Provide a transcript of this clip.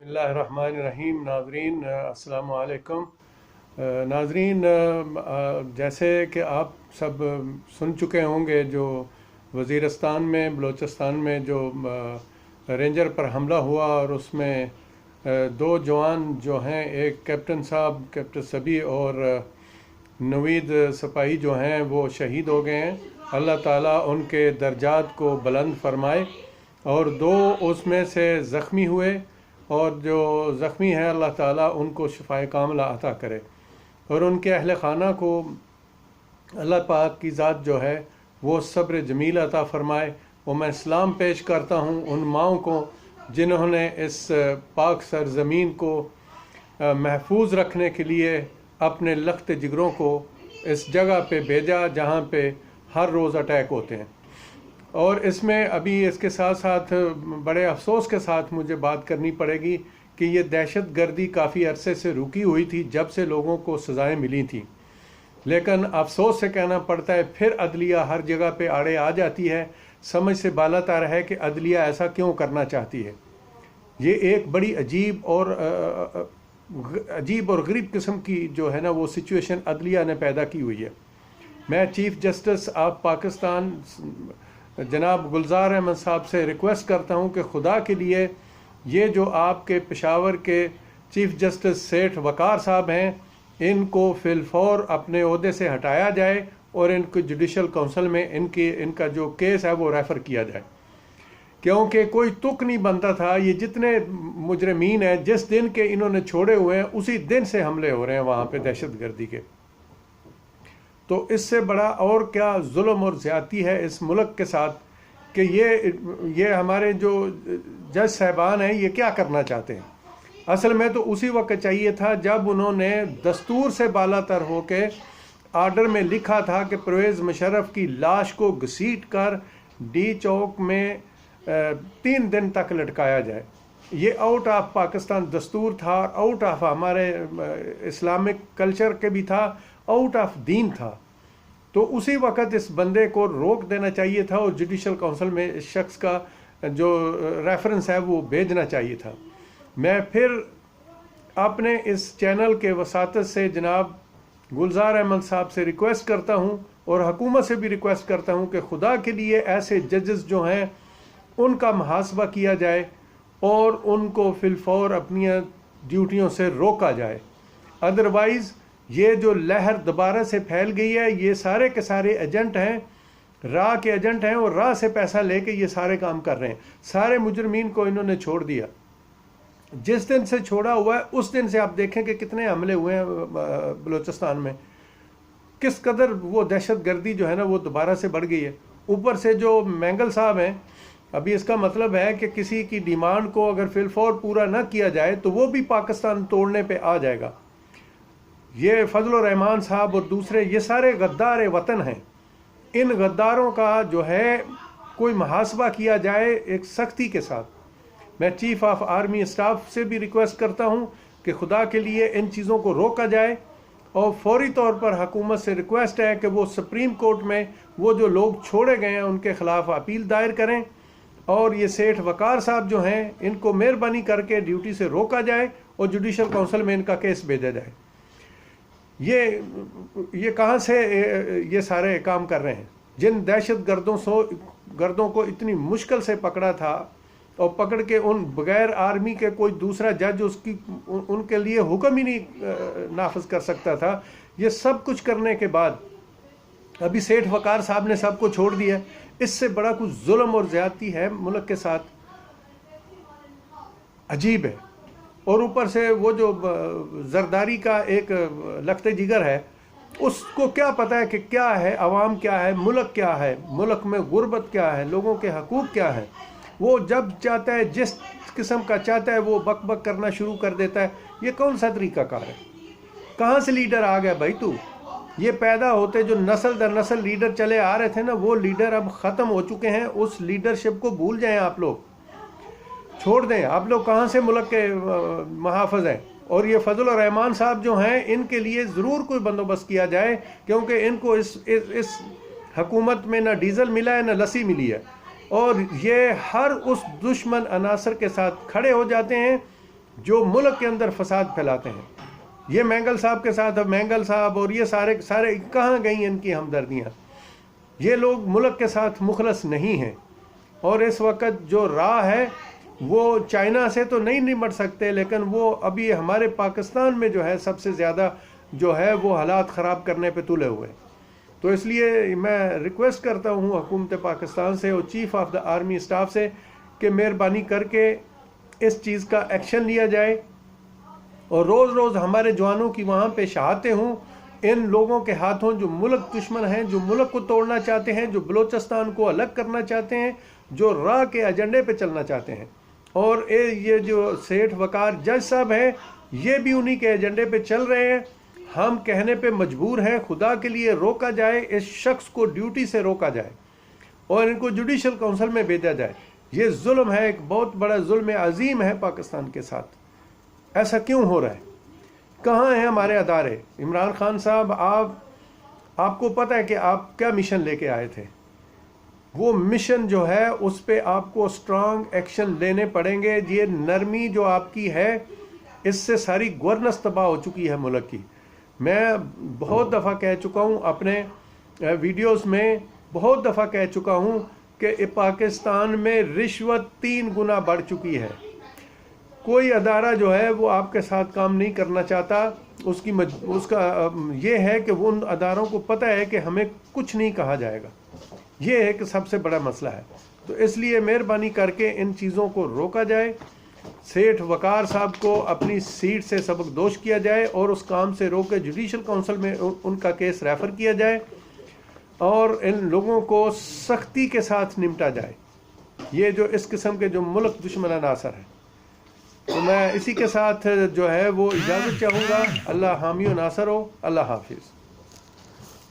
اللہ الرحمن الرحیم۔ ناظرین السلام علیکم۔ ناظرین، جیسے کہ آپ سب سن چکے ہوں گے، جو وزیرستان میں بلوچستان میں جو رینجر پر حملہ ہوا اور اس میں دو جوان جو ہیں، ایک کیپٹن صاحب کیپٹن صبی اور نوید سپاہی جو ہیں وہ شہید ہو گئے ہیں۔ اللہ تعالیٰ ان کے درجات کو بلند فرمائے، اور دو اس میں سے زخمی ہوئے، اور جو زخمی ہیں اللہ تعالیٰ ان کو شفائے کاملہ عطا کرے، اور ان کے اہل خانہ کو اللہ پاک کی ذات جو ہے وہ صبر جمیل عطا فرمائے۔ اور میں سلام پیش کرتا ہوں ان ماؤں کو جنہوں نے اس پاک سرزمین کو محفوظ رکھنے کے لیے اپنے لخت جگروں کو اس جگہ پہ بھیجا جہاں پہ ہر روز اٹیک ہوتے ہیں۔ اور اس میں ابھی اس کے ساتھ ساتھ بڑے افسوس کے ساتھ مجھے بات کرنی پڑے گی کہ یہ دہشت گردی کافی عرصے سے رکی ہوئی تھی، جب سے لوگوں کو سزائیں ملی تھیں، لیکن افسوس سے کہنا پڑتا ہے پھر عدلیہ ہر جگہ پہ آڑے آ جاتی ہے۔ سمجھ سے بالا تر ہے کہ عدلیہ ایسا کیوں کرنا چاہتی ہے۔ یہ ایک بڑی عجیب اور غریب قسم کی جو ہے نا وہ سچویشن عدلیہ نے پیدا کی ہوئی ہے۔ میں چیف جسٹس آف پاکستان جناب گلزار احمد صاحب سے ریکویسٹ کرتا ہوں کہ خدا کے لیے یہ جو آپ کے پشاور کے چیف جسٹس سیٹھ وقار صاحب ہیں، ان کو فی الفور اپنے عہدے سے ہٹایا جائے اور ان کو جوڈیشل کونسل میں ان کا جو کیس ہے وہ ریفر کیا جائے، کیونکہ کوئی تک نہیں بنتا تھا۔ یہ جتنے مجرمین ہیں جس دن کے انہوں نے چھوڑے ہوئے ہیں اسی دن سے حملے ہو رہے ہیں وہاں پہ دہشت گردی کے۔ تو اس سے بڑا اور کیا ظلم اور زیادتی ہے اس ملک کے ساتھ کہ یہ ہمارے جو جج صاحبان ہیں یہ کیا کرنا چاہتے ہیں۔ اصل میں تو اسی وقت چاہیے تھا جب انہوں نے دستور سے بالا تر ہو کے آرڈر میں لکھا تھا کہ پرویز مشرف کی لاش کو گھسیٹ کر ڈی چوک میں 3 دن تک لٹکایا جائے۔ یہ آؤٹ آف پاکستان دستور تھا، آؤٹ آف ہمارے اسلامک کلچر کے بھی تھا، آؤٹ آف دین تھا۔ تو اسی وقت اس بندے کو روک دینا چاہیے تھا اور جوڈیشل کونسل میں اس شخص کا جو ریفرنس ہے وہ بھیجنا چاہیے تھا۔ میں پھر اپنے اس چینل کے وساطت سے جناب گلزار احمد صاحب سے ریکویسٹ کرتا ہوں اور حکومت سے بھی ریکویسٹ کرتا ہوں کہ خدا کے لیے ایسے ججز جو ہیں ان کا محاسبہ کیا جائے اور ان کو فی الفور اپنی ڈیوٹیوں سے روکا جائے۔ ادروائز یہ جو لہر دوبارہ سے پھیل گئی ہے، یہ سارے کے سارے ایجنٹ ہیں، راہ کے ایجنٹ ہیں، اور راہ سے پیسہ لے کے یہ سارے کام کر رہے ہیں۔ سارے مجرمین کو انہوں نے چھوڑ دیا۔ جس دن سے چھوڑا ہوا ہے اس دن سے آپ دیکھیں کہ کتنے حملے ہوئے ہیں بلوچستان میں، کس قدر وہ دہشت گردی جو ہے نا وہ دوبارہ سے بڑھ گئی ہے۔ اوپر سے جو مینگل صاحب ہیں، ابھی اس کا مطلب ہے کہ کسی کی ڈیمانڈ کو اگر فی الفور پورا نہ کیا جائے تو وہ بھی پاکستان توڑنے پہ آ جائے گا۔ یہ فضل الرحمان صاحب اور دوسرے یہ سارے غدار وطن ہیں۔ ان غداروں کا جو ہے کوئی محاسبہ کیا جائے ایک سختی کے ساتھ۔ میں چیف آف آرمی اسٹاف سے بھی ریکویسٹ کرتا ہوں کہ خدا کے لیے ان چیزوں کو روکا جائے، اور فوری طور پر حکومت سے ریکویسٹ ہے کہ وہ سپریم کورٹ میں وہ جو لوگ چھوڑے گئے ہیں ان کے خلاف اپیل دائر کریں، اور یہ سیٹھ وقار صاحب جو ہیں ان کو مہربانی کر کے ڈیوٹی سے روکا جائے اور جوڈیشل کونسل میں ان کا کیس بھیجا جائے۔ یہ کہاں سے یہ سارے کام کر رہے ہیں؟ جن دہشت گردوں کو اتنی مشکل سے پکڑا تھا اور پکڑ کے ان بغیر آرمی کے کوئی دوسرا جج ان کے لیے حکم ہی نہیں نافذ کر سکتا تھا، یہ سب کچھ کرنے کے بعد ابھی سیٹھ وقار صاحب نے سب کو چھوڑ دیا۔ اس سے بڑا کچھ ظلم اور زیادتی ہے ملک کے ساتھ، عجیب ہے۔ اور اوپر سے وہ جو زرداری کا ایک لخت جگر ہے، اس کو کیا پتہ ہے کہ کیا ہے عوام، کیا ہے ملک، کیا ہے ملک میں غربت، کیا ہے لوگوں کے حقوق، کیا ہے۔ وہ جب چاہتا ہے جس قسم کا چاہتا ہے وہ بک بک کرنا شروع کر دیتا ہے۔ یہ کون سا طریقہ کار ہے؟ کہاں سے لیڈر آ گیا بھائی تو؟ یہ پیدا ہوتے جو نسل در نسل لیڈر چلے آ رہے تھے نا، وہ لیڈر اب ختم ہو چکے ہیں۔ اس لیڈرشپ کو بھول جائیں، آپ لوگ چھوڑ دیں۔ آپ لوگ کہاں سے ملک کے محافظ ہیں؟ اور یہ فضل الرحمان صاحب جو ہیں ان کے لیے ضرور کوئی بندوبست کیا جائے، کیونکہ ان کو اس حکومت میں نہ ڈیزل ملا ہے نہ لسی ملی ہے، اور یہ ہر اس دشمن عناصر کے ساتھ کھڑے ہو جاتے ہیں جو ملک کے اندر فساد پھیلاتے ہیں. یہ مینگل صاحب کے ساتھ، اب مینگل صاحب اور یہ سارے کہاں گئیں ان کی ہمدردیاں؟ یہ لوگ ملک کے ساتھ مخلص نہیں ہیں. اور اس وقت جو راہ ہے وہ چائنا سے تو نہیں نمٹ سکتے، لیکن وہ ابھی ہمارے پاکستان میں جو ہے سب سے زیادہ جو ہے وہ حالات خراب کرنے پہ تلے ہوئے. تو اس لیے میں ریکویسٹ کرتا ہوں حکومت پاکستان سے اور chief of the army staff سے کہ مہربانی کر کے اس چیز کا ایکشن لیا جائے اور روز روز ہمارے جوانوں کی وہاں پہ شہادتیں ہوں ان لوگوں کے ہاتھوں جو ملک دشمن ہیں، جو ملک کو توڑنا چاہتے ہیں، جو بلوچستان کو الگ کرنا چاہتے ہیں، جو راہ کے ایجنڈے پہ چلنا چاہتے ہیں. اور یہ جو سیٹھ وقار جج صاحب ہیں یہ بھی انہی کے ایجنڈے پہ چل رہے ہیں. ہم کہنے پہ مجبور ہیں خدا کے لیے روکا جائے، اس شخص کو ڈیوٹی سے روکا جائے اور ان کو جوڈیشل کونسل میں بھیجا جائے. یہ ظلم ہے، ایک بہت بڑا ظلم عظیم ہے پاکستان کے ساتھ. ایسا کیوں ہو رہا ہے؟ کہاں ہیں ہمارے ادارے؟ عمران خان صاحب، آپ کو پتہ ہے کہ آپ کیا مشن لے کے آئے تھے؟ وہ مشن جو ہے اس پہ آپ کو اسٹرانگ ایکشن لینے پڑیں گے. یہ نرمی جو آپ کی ہے اس سے ساری گورننس تباہ ہو چکی ہے ملک کی. میں بہت دفعہ کہہ چکا ہوں اپنے ویڈیوز میں، بہت دفعہ کہہ چکا ہوں کہ پاکستان میں رشوت 3 گنا بڑھ چکی ہے. کوئی ادارہ جو ہے وہ آپ کے ساتھ کام نہیں کرنا چاہتا. اس کا یہ ہے کہ وہ ان اداروں کو پتہ ہے کہ ہمیں کچھ نہیں کہا جائے گا. یہ ایک سب سے بڑا مسئلہ ہے. تو اس لیے مہربانی کر کے ان چیزوں کو روکا جائے. سیٹھ وقار صاحب کو اپنی سیٹ سے سبق دوش کیا جائے اور اس کام سے روک کے جوڈیشل کونسل میں ان کا کیس ریفر کیا جائے اور ان لوگوں کو سختی کے ساتھ نمٹا جائے. یہ جو اس قسم کے جو ملک دشمن عناصر ہیں. تو میں اسی کے ساتھ جو ہے وہ اجازت چاہوں گا. اللہ حامی و ناصر ہو. اللہ حافظ.